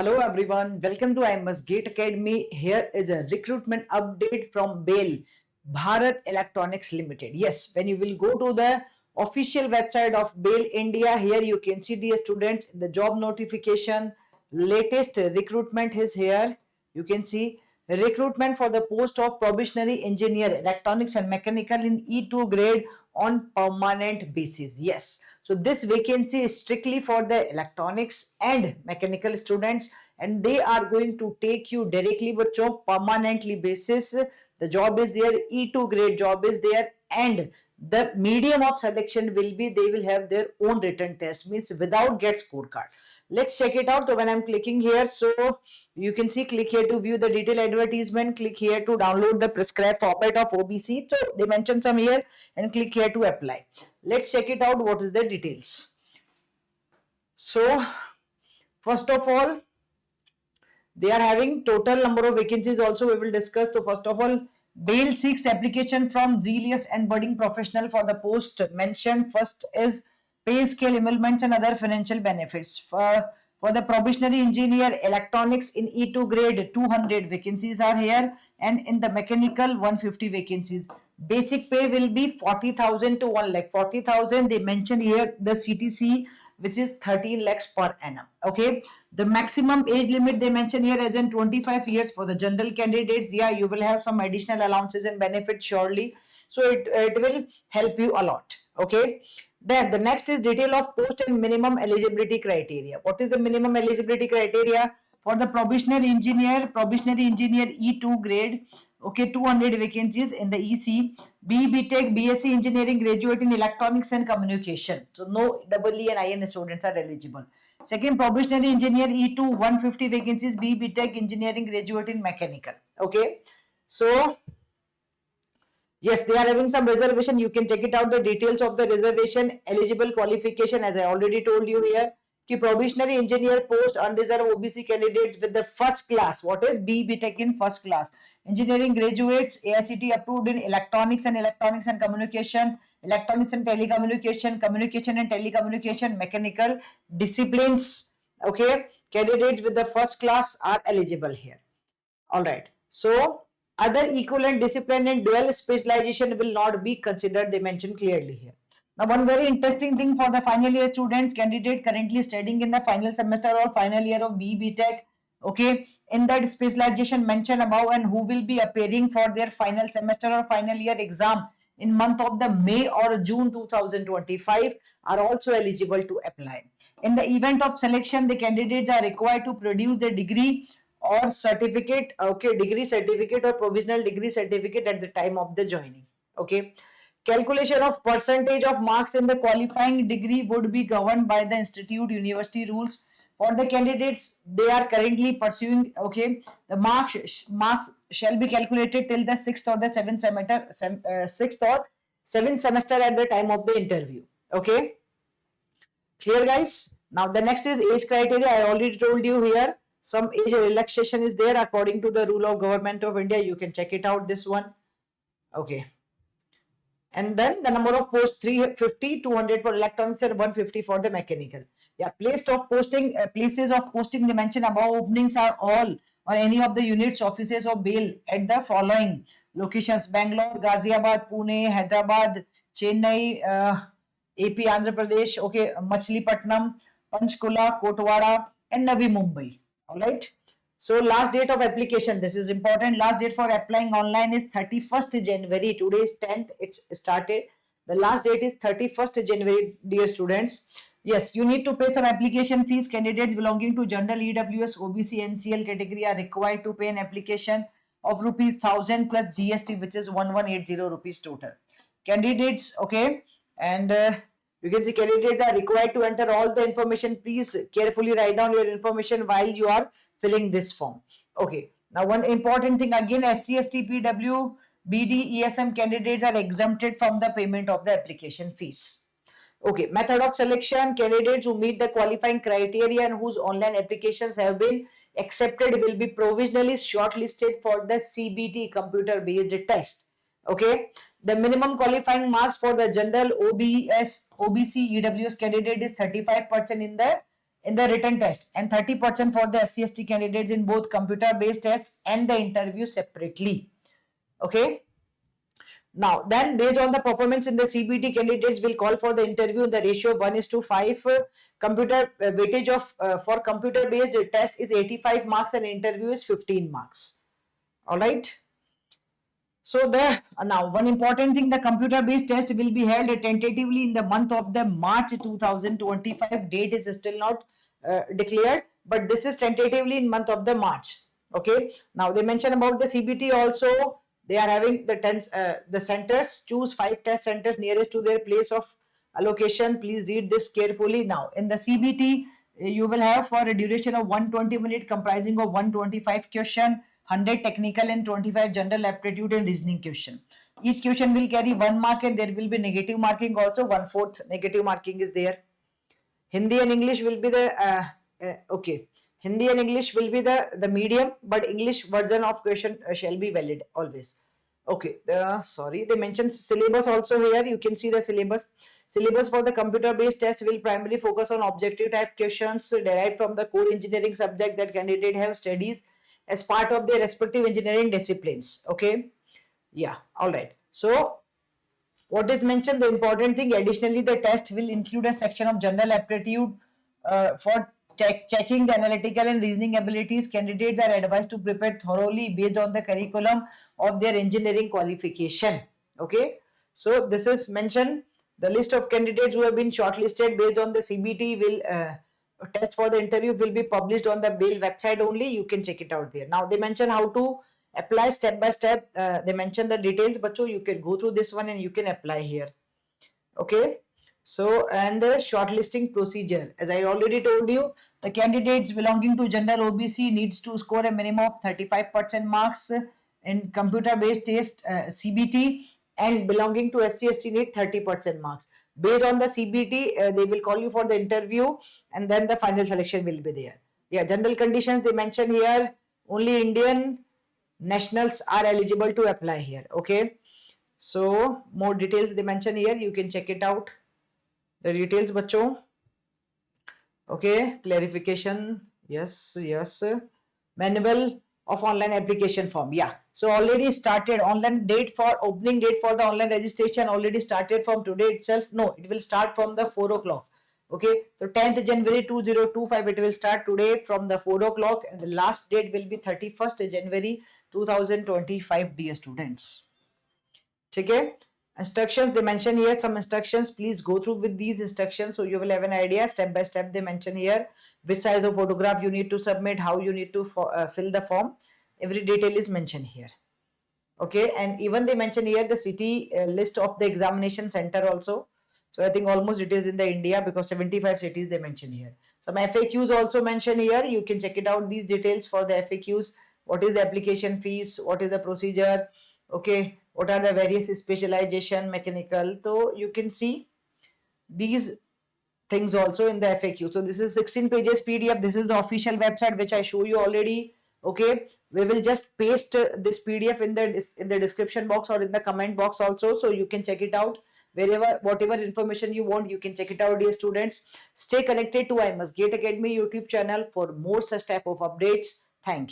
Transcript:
Hello everyone, welcome to IMS Gate Academy. Here is a recruitment update from BAIL, Bharat Electronics Limited. Yes, when you will go to the official website of BAIL India, here you can see the students, the job notification, latest recruitment is here. You can see recruitment for the post of probationary engineer, electronics and mechanical in E2 grade on permanent basis. Yes, so this vacancy is strictly for the electronics and mechanical students, and they are going to take you directly with job permanently basis. The job is there, E2 grade job is there, and the medium of selection will be they will have their own written test, means without get scorecard. Let's check it out. So when I'm clicking here, so you can see, click here to view the detailed advertisement, click here to download the prescribed format of OBC. So they mention some here, and click here to apply. Let's check it out. What is the details? So first of all, they are having total number of vacancies also we will discuss. So first of all, BAIL seeks application from zealous and budding professional for the post mentioned. First is pay scale, emoluments and other financial benefits. For the probationary engineer electronics in E2 grade, 200 vacancies are here, and in the mechanical 150 vacancies. Basic pay will be 40,000 to 1 lakh. 40,000 they mention here the CTC, which is 13 lakhs per annum. Okay, the maximum age limit they mention here as in 25 years for the general candidates. Yeah, you will have some additional allowances and benefits surely, so it will help you a lot. Okay, then the next is detail of post and minimum eligibility criteria. What is the minimum eligibility criteria? For the probationary engineer E2 grade, okay, 200 vacancies in the EC. BTech, BSc engineering graduate in electronics and communication. So no EE and IN students are eligible. Second, probationary engineer E2, 150 vacancies, BTech engineering graduate in mechanical. Okay, so yes, they are having some reservation. You can check it out, the details of the reservation, eligible qualification, as I already told you here. कि probationary engineer post unreserved OBC candidates with the first class. What is BTech in first class? Engineering graduates AICT approved in electronics and communication, electronics and telecommunication, communication and telecommunication, mechanical disciplines. Okay, candidates with the first class are eligible here. All right. So other equivalent discipline and dual specialization will not be considered. They mention clearly here. Now, one very interesting thing for the final year students, candidate currently studying in the final semester or final year of BTech. Okay, in that specialization mentioned above, and who will be appearing for their final semester or final year exam in month of the May or June 2025 are also eligible to apply. In the event of selection, the candidates are required to produce the degree or certificate, okay, degree certificate or provisional degree certificate at the time of the joining. Okay, calculation of percentage of marks in the qualifying degree would be governed by the institute university rules. For the candidates they are currently pursuing, okay, the marks shall be calculated till the sixth or seventh semester at the time of the interview. Okay, clear guys? Now the next is age criteria. I already told you here some age relaxation is there according to the rule of government of India. You can check it out, this one. Okay, and then the number of posts 350, 200 for electronics and 150 for the mechanical. Yeah, places of posting they mention above openings are all or any of the units offices of BAIL at the following locations: Bangalore, Ghaziabad, Pune, Hyderabad, Chennai, AP, Andhra Pradesh, okay, Machilipatnam, Panchkula, Kotwada, and Navi Mumbai. All right. So last date of application, this is important. Last date for applying online is 31st January. Today is 10th. It's started. The last date is 31st January, dear students. Yes, you need to pay some application fees. Candidates belonging to General EWS, OBC, NCL category are required to pay an application of rupees 1000 plus GST, which is 1180 rupees total. Candidates, okay, and you can see candidates are required to enter all the information. Please carefully write down your information while you are filling this form. Okay, now one important thing again, SC, ST, PW, BD, ESM candidates are exempted from the payment of the application fees. Okay, method of selection, candidates who meet the qualifying criteria and whose online applications have been accepted will be provisionally shortlisted for the CBT computer based test. Okay, the minimum qualifying marks for the general OBC, EWS candidate is 35% in the in the written test and 30% for the SC/ST candidates in both computer-based tests and the interview separately. Okay. Now, then based on the performance in the CBT, candidates will call for the interview in the ratio 1:5. Computer weightage of for computer-based test is 85 marks and interview is 15 marks. All right. So the now one important thing, the computer-based test will be held tentatively in the month of the March 2025. Date is still not declared, but this is tentatively in month of the March. Okay. Now they mention about the CBT also. They are having the centers. Choose 5 test centers nearest to their place of allocation. Please read this carefully. Now in the CBT, you will have for a duration of 120 minutes, comprising of 125 question, 100 technical and 25 general aptitude and reasoning question. Each question will carry 1 mark and there will be negative marking also. 1/4 negative marking is there. Hindi and English will be the okay. Hindi and English will be the medium, but English version of question shall be valid always. Okay, sorry, they mentioned syllabus also here. You can see the syllabus. Syllabus for the computer-based test will primarily focus on objective type questions derived from the core engineering subject that candidate have studies as part of their respective engineering disciplines. Okay, yeah, all right. So what is mentioned, the important thing, additionally the test will include a section of general aptitude for checking the analytical and reasoning abilities. Candidates are advised to prepare thoroughly based on the curriculum of their engineering qualification. Okay, so this is mentioned. The list of candidates who have been shortlisted based on the CBT will test for the interview will be published on the BAIL website only. You can check it out there. Now they mention how to apply step by step. They mention the details, but so you can go through this one and you can apply here. Okay. So, and the shortlisting procedure, as I already told you, the candidates belonging to general OBC needs to score a minimum of 35% marks in computer based test CBT, and belonging to SC/ST need 30% marks. Based on the CBT, they will call you for the interview and then the final selection will be there. Yeah, general conditions they mention here, only Indian nationals are eligible to apply here. Okay, so more details they mention here, you can check it out, the details bachcho. Okay, clarification, yes, manual of online application form. Yeah, so already started online date for opening date for the online registration already started from today itself. No, it will start from the 4 o'clock. Okay, so 10th January 2025 it will start today from the 4 o'clock and the last date will be 31st January 2025, dear students. Okay, instructions they mention here, some instructions, please go through with these instructions so you will have an idea. Step by step they mention here which size of photograph you need to submit, how you need to fill the form, every detail is mentioned here. Okay, and even they mention here the city list of the examination center also. So I think almost it is in the India because 75 cities they mention here. Some FAQs also mentioned here, you can check it out, these details for the FAQs. What is the application fees, what is the procedure, okay, what are the various specialization, mechanical, so you can see these things also in the FAQ. So this is 16 pages PDF. This is the official website which I show you already. Okay, we will just paste this PDF in the description box or in the comment box also, so you can check it out. Wherever whatever information you want, you can check it out, dear students. Stay connected to I Must GATE Academy YouTube channel for more such type of updates. Thank you.